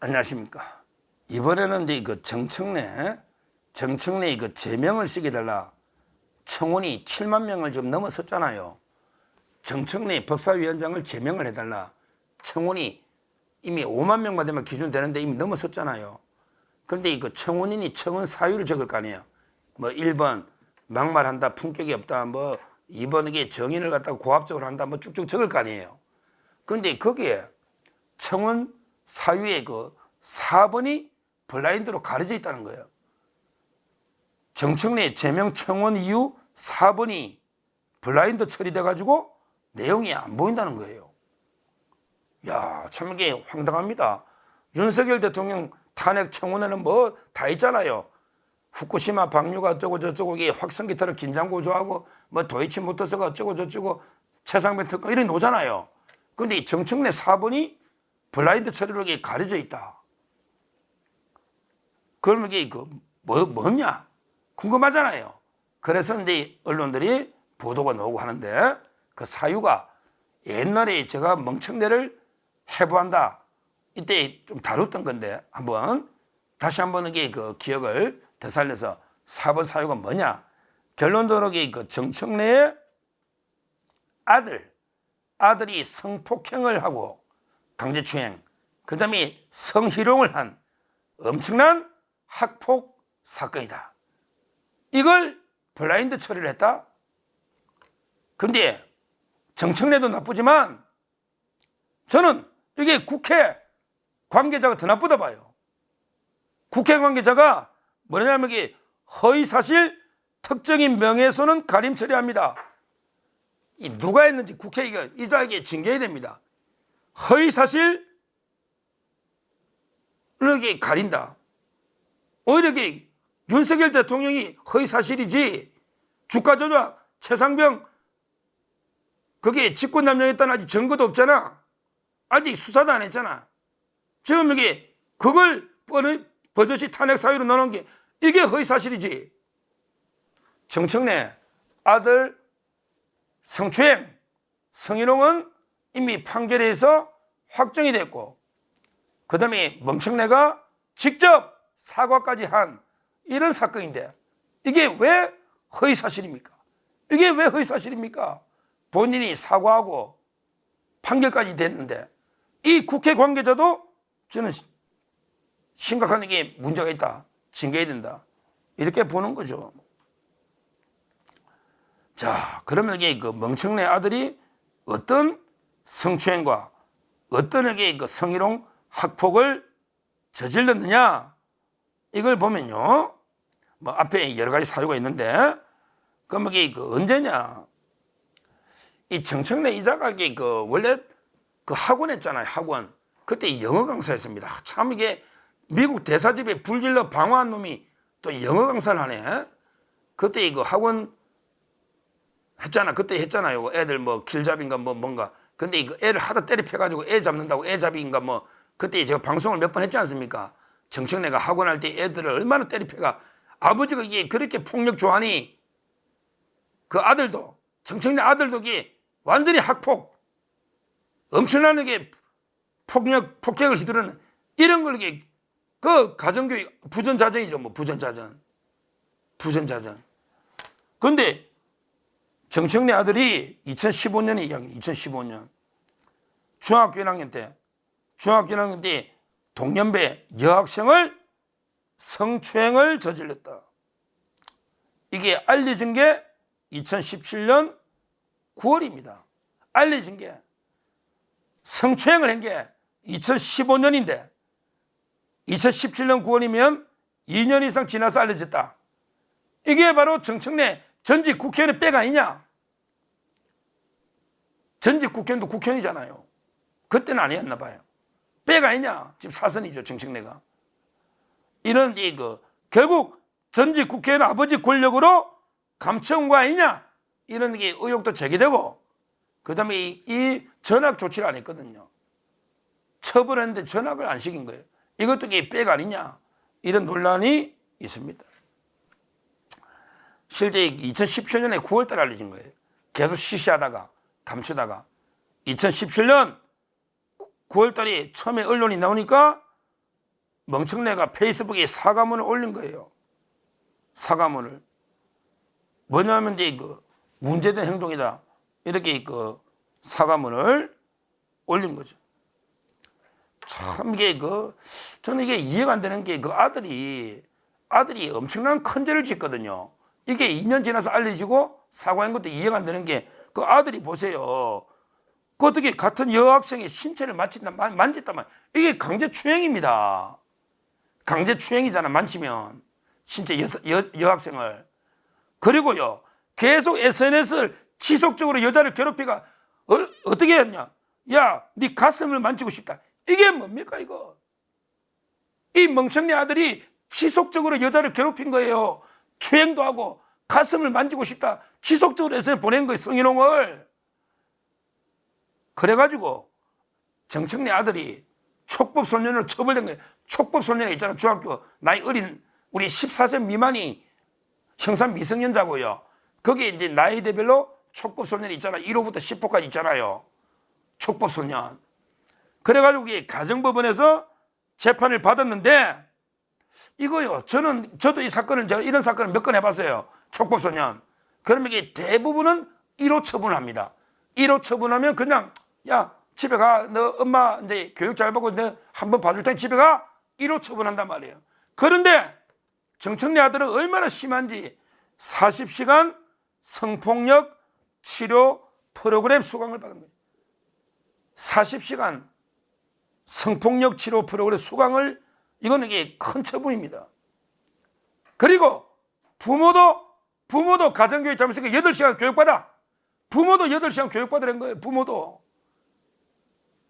안녕하십니까. 이번에는 이제 정청래 제명을 시켜달라. 청원이 7만 명을 좀 넘어섰잖아요. 정청래 법사위원장을 제명을 해달라. 청원이 이미 5만 명만 되면 기준 되는데 이미 넘어섰잖아요. 그런데 그 청원인이 청원 사유를 적을 거 아니에요. 뭐 1번 막말한다, 품격이 없다, 뭐 2번 이게 정인을 갖다가 고압적으로 한다, 뭐 쭉쭉 적을 거 아니에요. 그런데 거기에 청원 사유의 그 4번이 블라인드로 가려져 있다는 거예요. 정청래 제명 청원 이후 4번이 블라인드 처리돼 가지고 내용이 안 보인다는 거예요. 야, 참 이게 황당합니다. 윤석열 대통령 탄핵 청원에는 뭐 다 있잖아요. 후쿠시마 방류가 어쩌고 저쩌고 이게 확성기타를 긴장 고조하고 뭐 도이치모터스가 어쩌고 저쩌고 최상병 특검 이런 노잖아요. 그런데 정청래 4번이 블라인드 처리로 이게 가려져 있다. 그러면 이게 뭐냐? 궁금하잖아요. 그래서 이제 언론들이 보도가 나오고 하는데 그 사유가 옛날에 제가 멍청내를 해부한다. 이때 좀 다뤘던 건데 다시 한번 이게 그 기억을 되살려서 4번 사유가 뭐냐? 결론적으로 그 정청래의 아들이 성폭행을 하고 강제추행, 그 다음에 성희롱을 한 엄청난 학폭 사건이다. 이걸 블라인드 처리를 했다? 그런데 정청래도 나쁘지만 저는 이게 국회 관계자가 더 나쁘다 봐요. 국회 관계자가 뭐냐면 이게 허위사실 특정인 명예훼손은 가림 처리합니다. 누가 했는지 국회가 이자에게 징계해야 됩니다. 허위사실을 이렇게 가린다. 오히려 이게 윤석열 대통령이 허위사실이지 주가 조작, 최상병 그게 직권남용했다는 아직 증거도 없잖아. 아직 수사도 안 했잖아. 지금 이게 그걸 버젓이 탄핵 사유로 넣어놓은 게 이게 허위사실이지. 정청래 아들 성추행, 성희롱은 이미 판결에서 확정이 됐고 그 다음에 멍청래가 직접 사과까지 한 이런 사건인데 이게 왜 허위사실입니까? 이게 왜 허위사실입니까? 본인이 사과하고 판결까지 됐는데 이 국회 관계자도 저는 심각한 이게 문제가 있다. 징계해야 된다. 이렇게 보는 거죠. 자, 그러면 이게 그 멍청래 아들이 어떤 성추행과 어떤 이게 그 성희롱 학폭을 저질렀느냐? 이걸 보면요. 뭐 앞에 여러 가지 사유가 있는데 그럼 이게 그 언제냐? 이 정청래 이자가 이게 그 원래 그 학원 했잖아요. 학원. 그때 영어 강사였습니다. 참 이게 미국 대사집에 불질러 방어한 놈이 또 영어 강사를 하네. 그때 이거 학원 했잖아. 그때 했잖아요. 애들 뭐 길잡이인가 뭐 뭔가. 근데 이거 애를 하다 때려 패가지고 애 잡는다고 애잡이인가 뭐. 그때 제가 방송을 몇 번 했지 않습니까? 정청래가 학원할 때 애들을 얼마나 때려 패가. 아버지가 이게 그렇게 폭력 좋아하니 그 아들도 정청래 아들도 이게 완전히 학폭 엄청난 게 폭력을 휘두르는 이런 걸 이게 그 가정교육 부전자전이죠. 뭐 부전자전. 그런데 정청래 아들이 2015년에 이야기 2015년 중학교 1학년 때 동년배 여학생을 성추행을 저질렀다. 이게 알려진 게 2017년 9월입니다. 알려진 게 성추행을 한 게 2015년인데 2017년 9월이면 2년 이상 지나서 알려졌다. 이게 바로 정청래 전직 국회의원의 백 아니냐? 전직 국회의원도 국회의원이잖아요. 그때는 아니었나 봐요. 백 아니냐? 지금 사선이죠, 정청래가. 이런 결국 전직 국회의원 아버지 권력으로 감춰온 거 아니냐? 이런 게 의혹도 제기되고 그다음에 이 전학 조치를 안 했거든요. 처벌했는데 전학을 안 시킨 거예요. 이것도 이게 백 아니냐? 이런 논란이 있습니다. 실제 2017년에 9월 달에 알려진 거예요. 계속 시시하다가 감추다가 2017년 9월 달에 처음에 언론이 나오니까 멍청내가 페이스북에 사과문을 올린 거예요. 사과문을. 뭐냐면 이제 그 문제된 행동이다. 이렇게 그 사과문을 올린 거죠. 참 이게 저는 이게 이해가 안 되는 게 그 아들이 엄청난 큰 죄를 짓거든요. 이게 2년 지나서 알려지고 사과한 것도 이해가 안 되는 게 그 아들이 보세요. 그 어떻게 같은 여학생의 신체를 만졌단 말이야. 이게 강제추행입니다. 강제추행이잖아, 만지면. 신체 여학생을. 그리고요, 계속 SNS를 지속적으로 여자를 괴롭히가 어떻게 했냐? 야, 네 가슴을 만지고 싶다. 이게 뭡니까, 이거? 이 멍청이 아들이 지속적으로 여자를 괴롭힌 거예요. 추행도 하고 가슴을 만지고 싶다. 지속적으로 해서 보낸 거예요, 성희롱을. 그래가지고 정청래 아들이 촉법소년으로 처벌된 거예요. 촉법소년이 있잖아, 중학교 나이 어린 우리 14세 미만이 형사 미성년자고요. 거기에 이제 나이대별로 촉법소년이 있잖아. 1호부터 10호까지 있잖아요. 촉법소년. 그래가지고 이게 가정법원에서 재판을 받았는데 이거요. 저도 이 사건을, 제가 이런 사건을 몇 건 해봤어요. 촉법소년. 그러면 이게 대부분은 1호 처분합니다. 1호 처분하면 그냥, 야, 집에 가. 너 엄마 이제 교육 잘 받고 너 한번 봐줄 테니 집에 가. 1호 처분한단 말이에요. 그런데 정청래 아들은 얼마나 심한지 40시간 성폭력 치료 프로그램 수강을 받은 거예요. 40시간 성폭력 치료 프로그램 수강을, 이거는 이게 큰 처분입니다. 그리고 부모도 가정교육 잘못했으니까 8시간 교육받아. 부모도 8시간 교육받으라는 거예요. 부모도.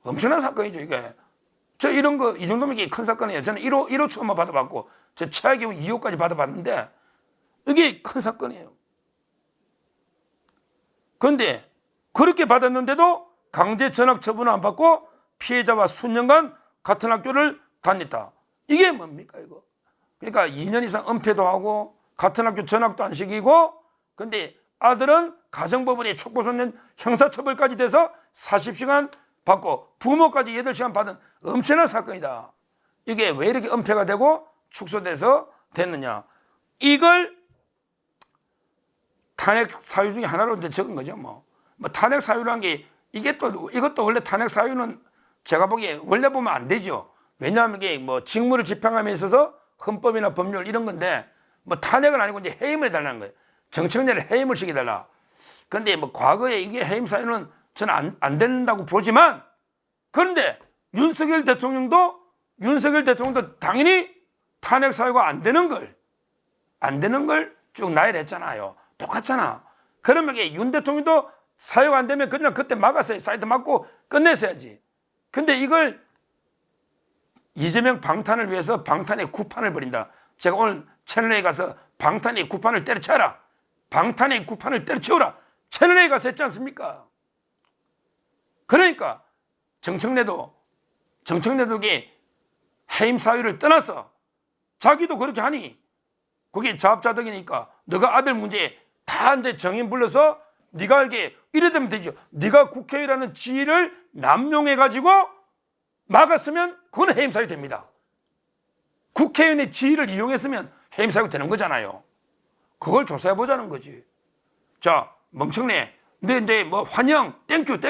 엄청난 사건이죠, 이게. 저 이런 거, 이 정도면 이게 큰 사건이에요. 저는 1호 처음만 받아봤고, 저 최악의 경우 2호까지 받아봤는데, 이게 큰 사건이에요. 그런데 그렇게 받았는데도 강제 전학 처분을 안 받고 피해자와 수년간 같은 학교를 다녔다. 이게 뭡니까, 이거? 그러니까 2년 이상 은폐도 하고 같은 학교 전학도 안 시키고, 근데 아들은 가정법원의 촉법소년 형사처벌까지 돼서 40시간 받고 부모까지 8시간 받은 엄청난 사건이다. 이게 왜 이렇게 은폐가 되고 축소돼서 됐느냐? 이걸 탄핵 사유 중에 하나로 이제 적은 거죠. 뭐 탄핵 사유라는 게 이것도 원래 탄핵 사유는 제가 보기에 원래 보면 안 되죠. 왜냐하면 이게 뭐 직무를 집행함에 있어서 헌법이나 법률 이런 건데 뭐 탄핵은 아니고 이제 해임을 해달라는 거예요. 정청래를 해임을 시켜달라. 그런데 뭐 과거에 이게 해임 사유는 저는 안 된다고 보지만, 그런데 윤석열 대통령도 당연히 탄핵 사유가 안 되는 걸 쭉 나열했잖아요. 똑같잖아. 그러면 이게 윤 대통령도 사유가 안 되면 그냥 그때 막았어요. 사이트 막고 끝냈어야지. 근데 이걸 이재명 방탄을 위해서 방탄의 구판을 벌인다. 제가 오늘 채널에 가서 방탄의 구판을 때려쳐라. 방탄의 구판을 때려치우라. 채널에 가서 했지 않습니까? 그러니까 정청래도 이게 해임 사유를 떠나서 자기도 그렇게 하니 그게 자업자득이니까 너가 아들 문제에 다 이제 정인 불러서 네가 이래 되면 되죠. 네가 국회의라는 지위를 남용해 가지고 막았으면 그건 해임 사유 됩니다. 국회의원의 지위를 이용했으면 해임 사유가 되는 거잖아요. 그걸 조사해 보자는 거지. 자, 멍청내. 네, 뭐 환영, 땡큐.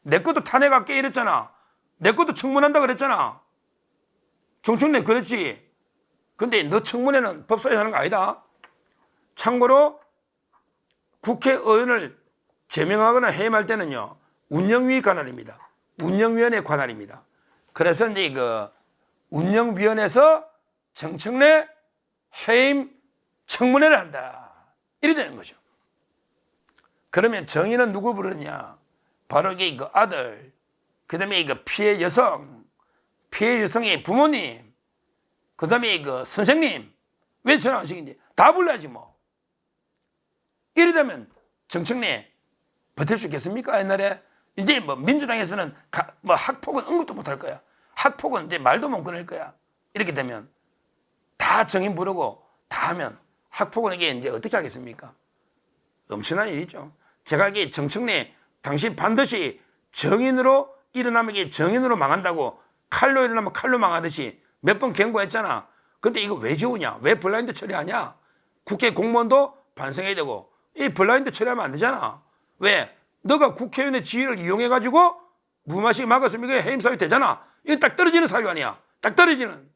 내 것도 탄핵할게 이랬잖아. 내 것도 청문한다 그랬잖아. 정청래 그렇지. 근데 너 청문회는 법사위에서 하는 거 아니다. 참고로 국회의원을 제명하거나 해임할 때는요, 운영위 관할입니다. 운영위원회 관할입니다. 그래서 이제 그 운영위원회에서 정청래 해임 청문회를 한다. 이래 되는 거죠. 그러면 정의는 누구 부르냐? 바로 이게 그 아들, 그 다음에 그 피해 여성의 부모님, 그 다음에 그 선생님, 왜 전화 안 시키는지 다 불러야지 뭐. 이러다면 정청래 버틸 수 있겠습니까? 옛날에 이제 뭐 민주당에서는 뭐 학폭은 언급도 못할 거야. 학폭은 이제 말도 못 꺼낼 거야. 이렇게 되면 다 정인 부르고 다 하면 학폭은 이게 이제 어떻게 하겠습니까? 엄청난 일이죠. 제가 이게 정청래 당신 반드시 정인으로 일어나면 이게 정인으로 망한다고, 칼로 일어나면 칼로 망하듯이 몇 번 경고했잖아. 근데 이거 왜 지우냐? 왜 블라인드 처리하냐? 국회 공무원도 반성해야 되고 이 블라인드 처리하면 안 되잖아. 왜? 너가 국회의원의 지위를 이용해가지고 무마시게 막았으면 이게 해임 사유 되잖아. 이거 딱 떨어지는 사유 아니야. 딱 떨어지는.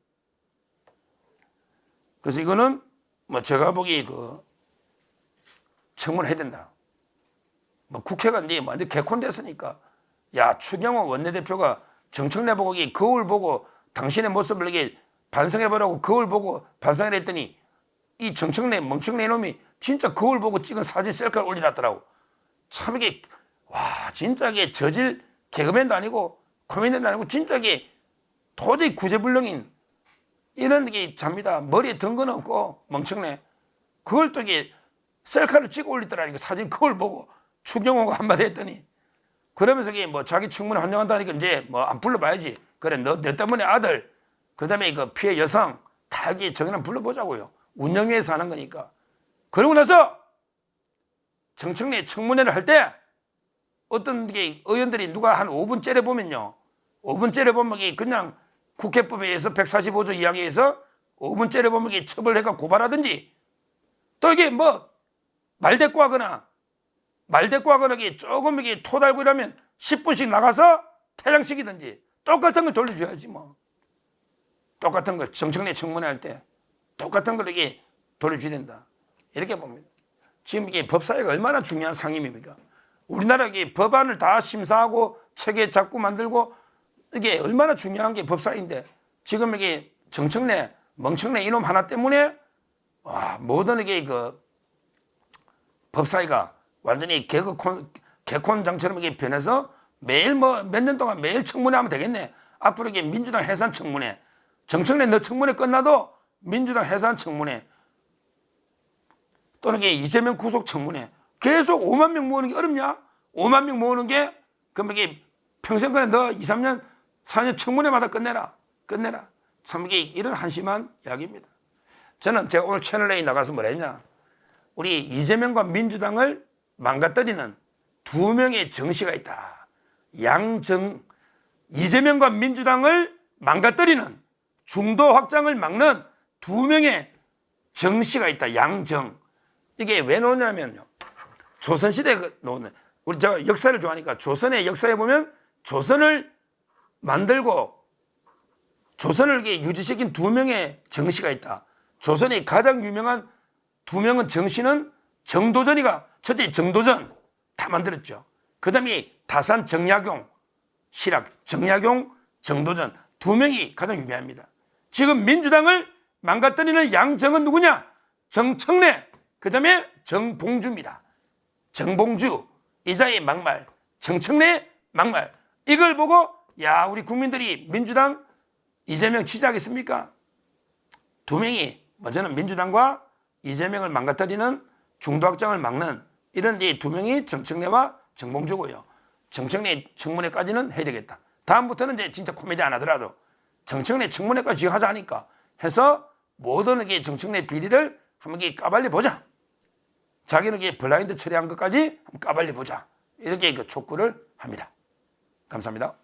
그래서 이거는 뭐 제가 보기에 그 청문해야 된다. 뭐 국회가 이제 완전 개콘됐으니까 야 추경호 원내대표가 정청래 보고 거울 보고 당신의 모습을 이게 반성해보라고 거울 보고 반성을 했더니 이 정청래 멍청래 놈이 진짜 거울 보고 찍은 사진 셀카를 올려놨더라고. 참 이게 와 진짜 이게 저질 개그맨도 아니고 코미디언도 아니고 진짜 이게 도저히 구제불능인 이런 게 잡니다. 머리에 든 건 없고 멍청래. 그걸 또 이게 셀카를 찍어 올리더라니까. 사진 그걸 보고 추경호가 한마디 했더니 그러면서 이게 뭐 자기 청문회 환영한다니까 이제 뭐 안 불러봐야지. 그래 너 때문에 아들 그다음에 그 피해 여성 다 여기 저기는 불러보자고요. 운영위에서 하는 거니까. 그러고 나서 정청래 청문회를 할 때 어떤 게 의원들이 누가 한 5분 째려보면요. 5분 째려보면 이게 그냥 국회법에 의해서 145조 2항에 의해서 5분 째려보면 이게 처벌해가 고발하든지 또 이게 뭐 말대꾸 하거나 이게 조금 이게 토 달고 이러면 10분씩 나가서 퇴장시키든지 똑같은 걸 돌려줘야지 뭐. 똑같은 걸 정청래 청문회 할 때 똑같은 걸 이게 돌려줘야 된다. 이렇게 봅니다. 지금 이게 법사위가 얼마나 중요한 상임입니까? 우리나라 이게 법안을 다 심사하고 체계 잡고 만들고 이게 얼마나 중요한 게 법사위인데 지금 이게 정청래 멍청래 이놈 하나 때문에 와 모든 이게 그 법사위가 완전히 개콘장처럼 이게 변해서 매일 뭐 몇 년 동안 매일 청문회 하면 되겠네. 앞으로 이게 민주당 해산 청문회, 정청래 너 청문회 끝나도 민주당 해산 청문회 또는 이게 이재명 구속 청문회 계속 5만 명 모으는 게 어렵냐? 5만 명 모으는 게 그럼 이게 평생간에 너 2, 3년, 4년 청문회마다 끝내라. 참 이게 이런 한심한 이야기입니다. 저는 제가 오늘 채널A에 나가서 뭐라 했냐? 우리 이재명과 민주당을 망가뜨리는 두 명의 정씨가 있다. 이재명과 민주당을 망가뜨리는 중도 확장을 막는 두 명의 정씨가 있다. 양정. 이게 왜 나오냐면요. 조선시대에 나오는, 우리 제가 역사를 좋아하니까 조선의 역사에 보면 조선을 만들고 조선을 유지시킨 두 명의 정씨가 있다. 조선의 가장 유명한 두 명은 정씨는 정도전이가 첫째 정도전 다 만들었죠. 그 다음에 다산 정약용 실학 정약용 정도전 두 명이 가장 유명합니다. 지금 민주당을 망가뜨리는 양정은 누구냐? 정청래 그 다음에 정봉주입니다. 정봉주 이자의 막말 정청래 막말 이걸 보고 야 우리 국민들이 민주당 이재명 지지하겠습니까? 두 명이 저는 민주당과 이재명을 망가뜨리는 중도 확장을 막는 이런 이 두 명이 정청래와 정봉주고요. 정청래 청문회까지는 해야 되겠다. 다음부터는 이제 진짜 코미디 안 하더라도 정청래 청문회까지 하자 하니까 해서 모든 게 정청래 비리를 한번 까발려 보자. 자기는 이게 블라인드 처리한 것까지 한번 까발려 보자. 이렇게 그 촉구를 합니다. 감사합니다.